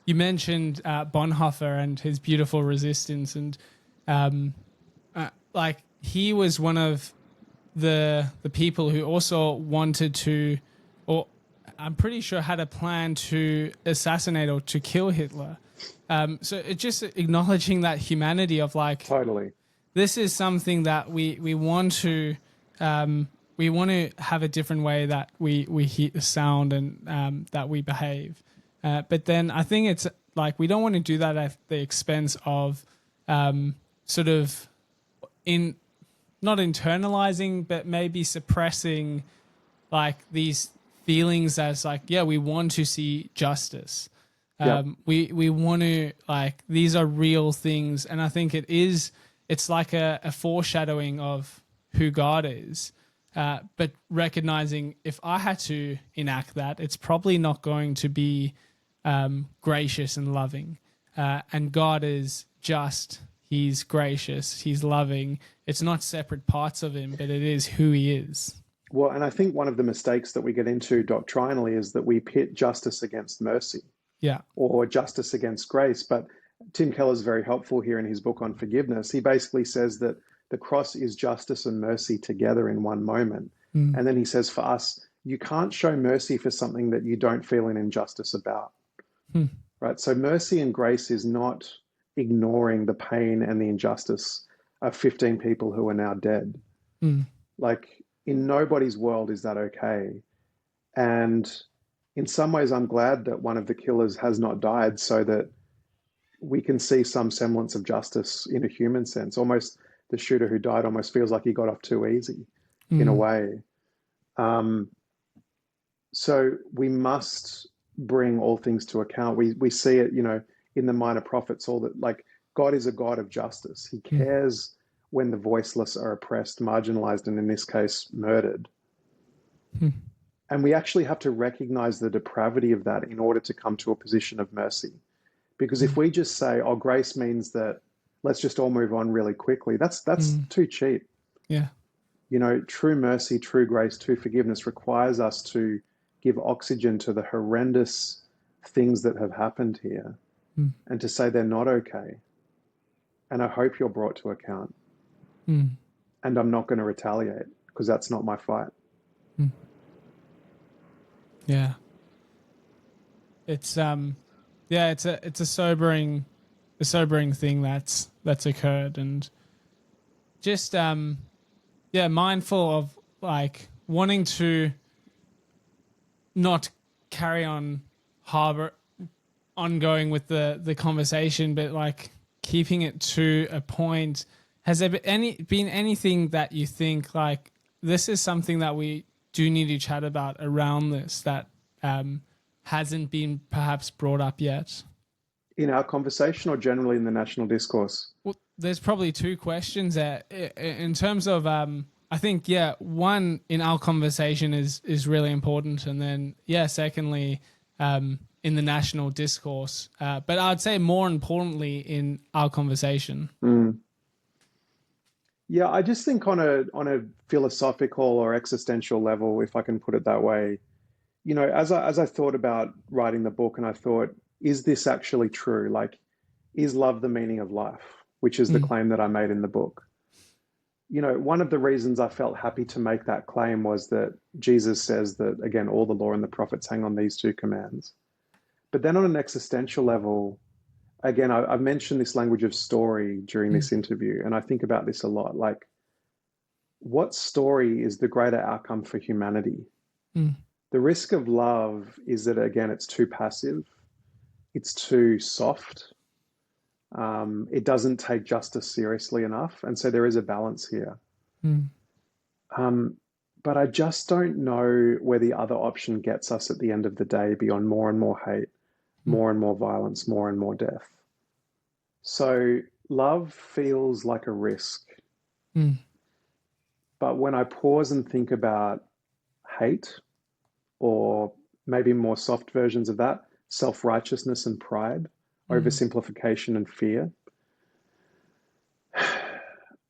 [SPEAKER 2] You mentioned Bonhoeffer and his beautiful resistance, and like, he was one of the people who also wanted to, or I'm pretty sure had a plan to assassinate or to kill Hitler. So it's just acknowledging that humanity of, like,
[SPEAKER 1] Totally.
[SPEAKER 2] This is something that we want to have a different way that we hear the sound and that we behave. But then I think it's like, we don't want to do that at the expense of sort of not internalizing, but maybe suppressing, like, these feelings as, like, yeah, we want to see justice. We want to, like, these are real things. And I think it's like a foreshadowing of who God is. But recognizing, if I had to enact that, it's probably not going to be gracious and loving. And God is just, he's gracious, he's loving. It's not separate parts of him, but it is who he is.
[SPEAKER 1] Well, and I think one of the mistakes that we get into doctrinally is that we pit justice against mercy.
[SPEAKER 2] Yeah.
[SPEAKER 1] Or justice against grace. But Tim Keller's very helpful here in his book on forgiveness. He basically says that the cross is justice and mercy together in one moment. And then he says, for us, you can't show mercy for something that you don't feel an injustice about. Right? So mercy and grace is not ignoring the pain and the injustice of 15 people who are now dead. Like, in nobody's world is that okay. And in some ways, I'm glad that one of the killers has not died, so that we can see some semblance of justice in a human sense. Almost the shooter who died almost feels like he got off too easy in a way. So we must bring all things to account. We see it, in the minor prophets, all that, like, God is a God of justice. He cares when the voiceless are oppressed, marginalized, and in this case, murdered. And we actually have to recognize the depravity of that in order to come to a position of mercy. Because if we just say, oh, grace means that let's just all move on really quickly, that's too cheap.
[SPEAKER 2] Yeah.
[SPEAKER 1] True mercy, true grace, true forgiveness requires us to give oxygen to the horrendous things that have happened here and to say they're not okay. And I hope you're brought to account. And I'm not going to retaliate, because that's not my fight.
[SPEAKER 2] Yeah. It's it's a sobering thing that's occurred, and just mindful of, like, wanting to not carry on ongoing with the conversation, but, like, keeping it to a point. Has there been anything that you think, like, this is something that we do need to chat about around this that hasn't been perhaps brought up yet?
[SPEAKER 1] In our conversation, or generally in the national discourse?
[SPEAKER 2] Well, there's probably two questions there. In terms of I think, yeah, one, in our conversation is really important. And then, yeah, secondly, in the national discourse. But I'd say more importantly in our conversation.
[SPEAKER 1] Mm. Yeah, I just think on a philosophical or existential level, if I can put it that way, you know, as I thought about writing the book, and I thought, is this actually true? Like, is love the meaning of life? Which is the
[SPEAKER 2] Mm,
[SPEAKER 1] claim that I made in the book. You know, one of the reasons I felt happy to make that claim was that Jesus says that, again, all the law and the prophets hang on these two commands. But then on an existential level, again, I've mentioned this language of story during
[SPEAKER 2] mm,
[SPEAKER 1] this interview, and I think about this a lot. Like, what story is the greater outcome for humanity?
[SPEAKER 2] mm,
[SPEAKER 1] The risk of love is that, again, it's too passive, it's too soft, it doesn't take justice seriously enough. And so there is a balance here.
[SPEAKER 2] mm,
[SPEAKER 1] Um, but I just don't know where the other option gets us at the end of the day beyond more and more hate,
[SPEAKER 2] mm,
[SPEAKER 1] more and more violence, more and more death. So love feels like a risk.
[SPEAKER 2] mm,
[SPEAKER 1] But when I pause and think about hate, or maybe more soft versions of that, self-righteousness and pride,
[SPEAKER 2] mm,
[SPEAKER 1] oversimplification and fear,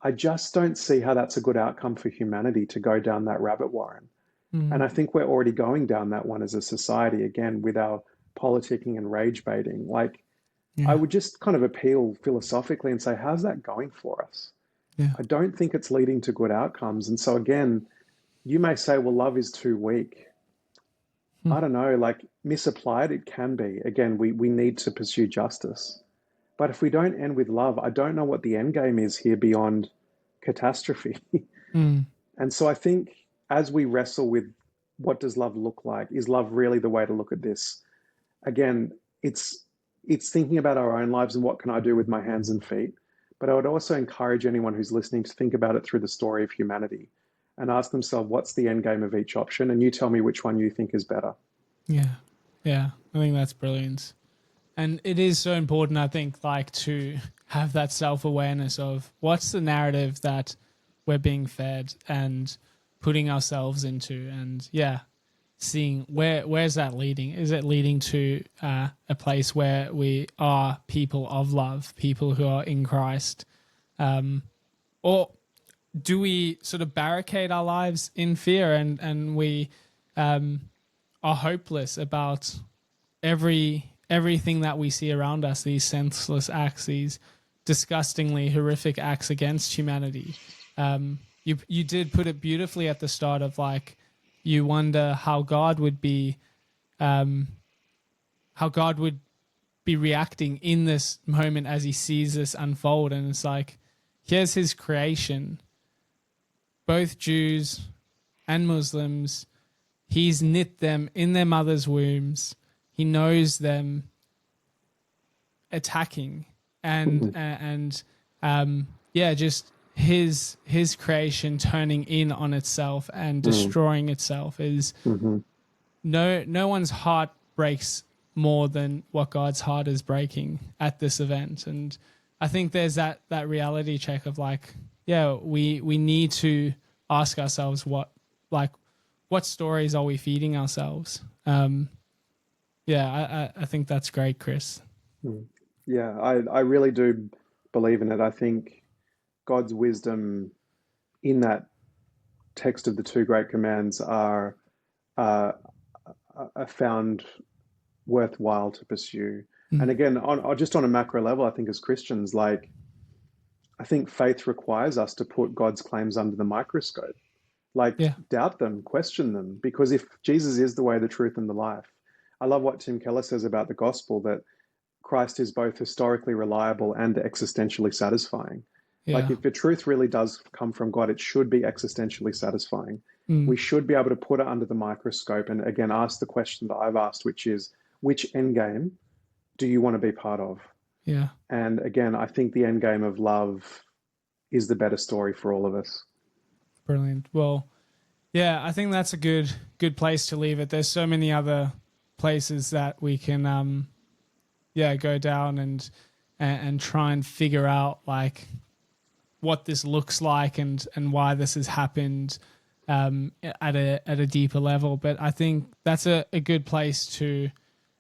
[SPEAKER 1] I just don't see how that's a good outcome for humanity to go down that rabbit warren. And
[SPEAKER 2] mm.
[SPEAKER 1] I think we're already going down that one as a society, again, with our politicking and rage baiting. Like, I
[SPEAKER 2] Yeah,
[SPEAKER 1] would just kind of appeal philosophically and say, how's that going for us?
[SPEAKER 2] yeah,
[SPEAKER 1] I don't think it's leading to good outcomes. And so, again, you may say, well, love is too weak.
[SPEAKER 2] mm,
[SPEAKER 1] I don't know, like misapplied, it can be. Again, we need to pursue justice. But if we don't end with love, I don't know what the end game is here beyond catastrophe.
[SPEAKER 2] mm,
[SPEAKER 1] And so I think as we wrestle with what does love look like, is love really the way to look at this? Again, it's thinking about our own lives and what can I do with my hands and feet. But I would also encourage anyone who's listening to think about it through the story of humanity and ask themselves, what's the end game of each option? And you tell me which one you think is better.
[SPEAKER 2] yeah, yeah. I think that's brilliant. And it is so important, I think, like to have that self-awareness of what's the narrative that we're being fed and putting ourselves into, and yeah, seeing where's that leading. Is it leading to a place where we are people of love, people who are in Christ, or do we sort of barricade our lives in fear, and we are hopeless about everything that we see around us, these senseless acts, these disgustingly horrific acts against humanity? You did put it beautifully at the start of like, you wonder how God would be reacting in this moment as he sees this unfold. And it's like, here's his creation, both Jews and Muslims. He's knit them in their mother's wombs. He knows them attacking, and yeah, just his creation turning in on itself and destroying itself is no one's heart breaks more than what God's heart is breaking at this event. And I think there's that reality check of like, yeah, we need to ask ourselves what stories are we feeding ourselves? Yeah, I think that's great, Chris.
[SPEAKER 1] Yeah, I really do believe in it. I think God's wisdom in that text of the two great commands are found worthwhile to pursue. And
[SPEAKER 2] Mm.
[SPEAKER 1] again, on just on a macro level, I think as Christians, like I think faith requires us to put God's claims under the microscope. Like
[SPEAKER 2] Yeah,
[SPEAKER 1] doubt them, question them, because if Jesus is the way, the truth, and the life, I love what Tim Keller says about the gospel, that Christ is both historically reliable and existentially satisfying. Like
[SPEAKER 2] yeah,
[SPEAKER 1] if the truth really does come from God, it should be existentially satisfying.
[SPEAKER 2] mm.
[SPEAKER 1] We should be able to put it under the microscope and again ask the question that I've asked, which is, which end game do you want to be part of?
[SPEAKER 2] Yeah.
[SPEAKER 1] And again, I think the end game of love is the better story for all of us.
[SPEAKER 2] Brilliant. Well, yeah, I think that's a good place to leave it. There's so many other places that we can go down and try and figure out like what this looks like and why this has happened at a deeper level. But I think that's a good place to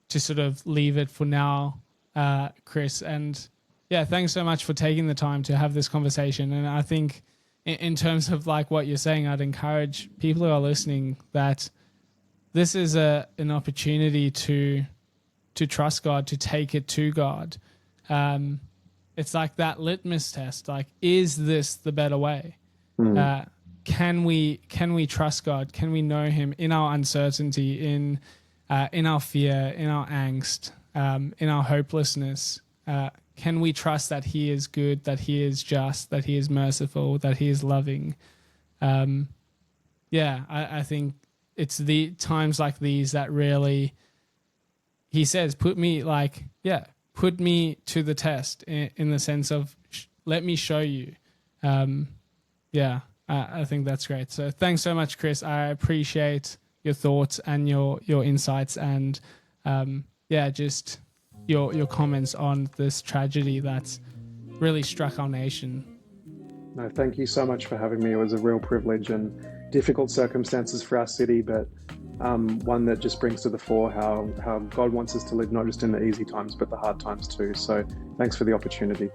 [SPEAKER 2] sort of leave it for now, Chris. And yeah, thanks so much for taking the time to have this conversation. And I think in terms of like what you're saying, I'd encourage people who are listening that this is an opportunity to trust God, to take it to God. It's like that litmus test. Like, is this the better way? Can we trust God? Can we know Him in our uncertainty, in our fear, in our angst, in our hopelessness? Can we trust that He is good, that He is just, that He is merciful, that He is loving? I think it's the times like these that really, He says, put me to the test in the sense of let me show you. I think that's great. So thanks so much, Chris. I appreciate your thoughts and your insights and just your comments on this tragedy that's really struck our nation.
[SPEAKER 1] No, thank you so much for having me. It was a real privilege and difficult circumstances for our city, but one that just brings to the fore how God wants us to live, not just in the easy times, but the hard times too. So thanks for the opportunity.